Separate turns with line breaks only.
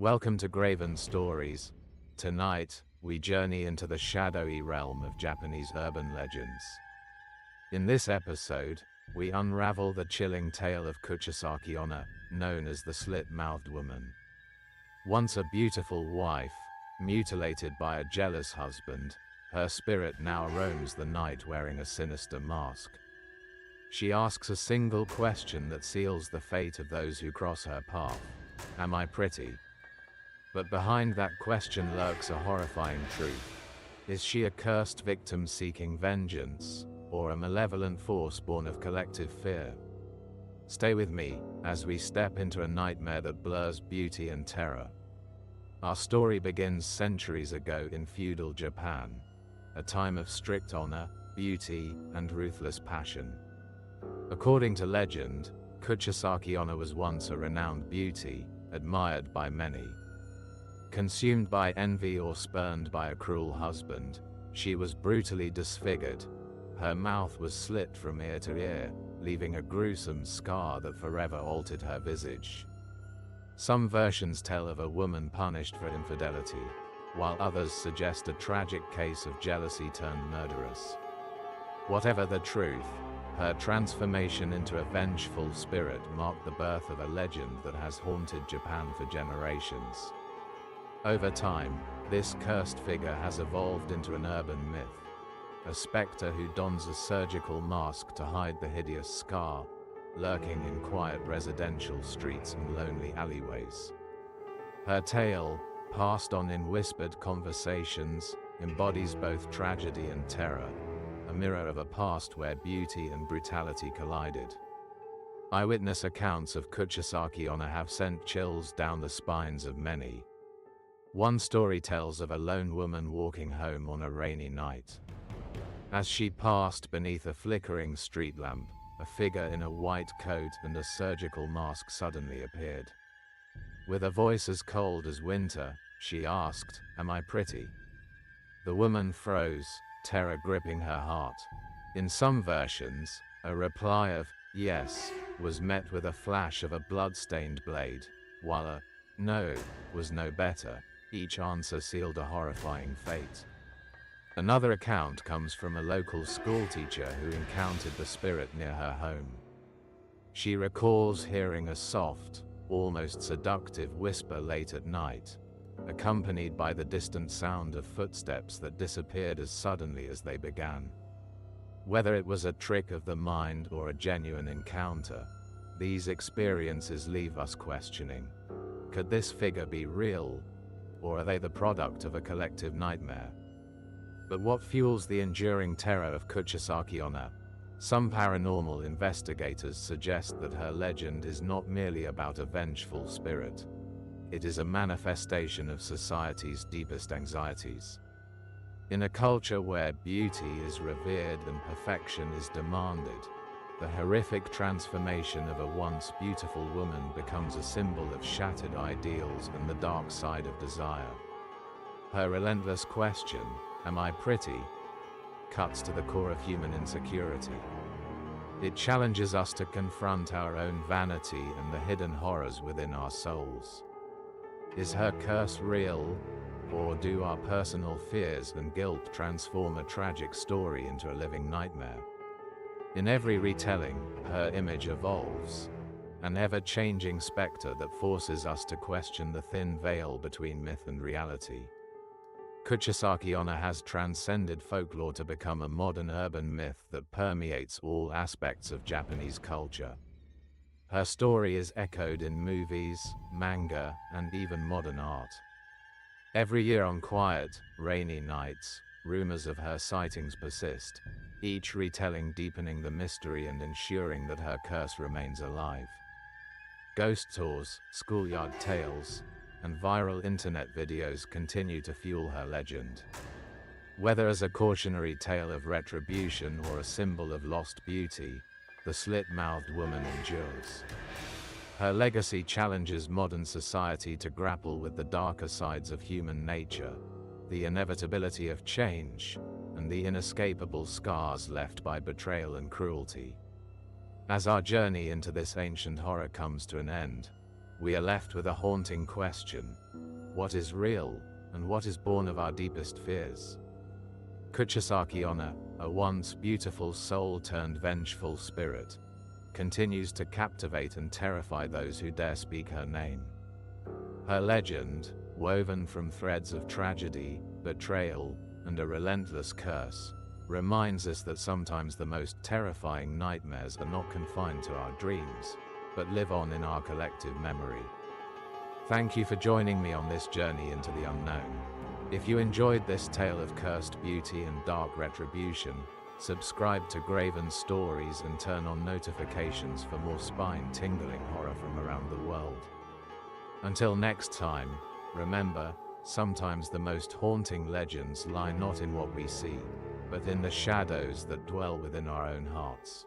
Welcome to Graven Stories. Tonight, we journey into the shadowy realm of Japanese urban legends. In this episode, we unravel the chilling tale of Kuchisake-Onna, known as the Slit-Mouthed Woman. Once a beautiful wife, mutilated by a jealous husband, her spirit now roams the night wearing a sinister mask. She asks a single question that seals the fate of those who cross her path: am I pretty? But behind that question lurks a horrifying truth. Is she a cursed victim seeking vengeance, or a malevolent force born of collective fear? Stay with me, as we step into a nightmare that blurs beauty and terror. Our story begins centuries ago in feudal Japan, a time of strict honor, beauty, and ruthless passion. According to legend, Kuchisake-Onna was once a renowned beauty, admired by many. Consumed by envy or spurned by a cruel husband, she was brutally disfigured. Her mouth was slit from ear to ear, leaving a gruesome scar that forever altered her visage. Some versions tell of a woman punished for infidelity, while others suggest a tragic case of jealousy turned murderous. Whatever the truth, her transformation into a vengeful spirit marked the birth of a legend that has haunted Japan for generations. Over time, this cursed figure has evolved into an urban myth, a specter who dons a surgical mask to hide the hideous scar, lurking in quiet residential streets and lonely alleyways. Her tale, passed on in whispered conversations, embodies both tragedy and terror, a mirror of a past where beauty and brutality collided. Eyewitness accounts of Kuchisake-Onna have sent chills down the spines of many. One story tells of a lone woman walking home on a rainy night. As she passed beneath a flickering street lamp, a figure in a white coat and a surgical mask suddenly appeared. With a voice as cold as winter, she asked, "Am I pretty?" The woman froze, terror gripping her heart. In some versions, a reply of "yes" was met with a flash of a blood-stained blade, while a "no" was no better. Each answer sealed a horrifying fate. Another account comes from a local schoolteacher who encountered the spirit near her home. She recalls hearing a soft, almost seductive whisper late at night, accompanied by the distant sound of footsteps that disappeared as suddenly as they began. Whether it was a trick of the mind or a genuine encounter, these experiences leave us questioning: could this figure be real, or are they the product of a collective nightmare? But what fuels the enduring terror of Kuchisake-Onna? Some paranormal investigators suggest that her legend is not merely about a vengeful spirit. It is a manifestation of society's deepest anxieties. In a culture where beauty is revered and perfection is demanded, the horrific transformation of a once beautiful woman becomes a symbol of shattered ideals and the dark side of desire. Her relentless question, "Am I pretty?" cuts to the core of human insecurity. It challenges us to confront our own vanity and the hidden horrors within our souls. Is her curse real, or do our personal fears and guilt transform a tragic story into a living nightmare? In every retelling, her image evolves, an ever-changing specter that forces us to question the thin veil between myth and reality. Kuchisake-Onna has transcended folklore to become a modern urban myth that permeates all aspects of Japanese culture. Her story is echoed in movies, manga, and even modern art. Every year on quiet, rainy nights, rumors of her sightings persist, each retelling deepening the mystery and ensuring that her curse remains alive. Ghost tours, schoolyard tales, and viral internet videos continue to fuel her legend. Whether as a cautionary tale of retribution or a symbol of lost beauty, the Slit-Mouthed Woman endures. Her legacy challenges modern society to grapple with the darker sides of human nature, the inevitability of change, and the inescapable scars left by betrayal and cruelty. As our journey into this ancient horror comes to an end, we are left with a haunting question: what is real, and what is born of our deepest fears. Kuchisake-Onna, a once beautiful soul-turned-vengeful spirit, continues to captivate and terrify those who dare speak her name. Her legend, woven from threads of tragedy, betrayal, and a relentless curse, reminds us that sometimes the most terrifying nightmares are not confined to our dreams, but live on in our collective memory. Thank you for joining me on this journey into the unknown. If you enjoyed this tale of cursed beauty and dark retribution, subscribe to Graven Stories and turn on notifications for more spine-tingling horror from around the world. Until next time, remember, sometimes the most haunting legends lie not in what we see, but in the shadows that dwell within our own hearts.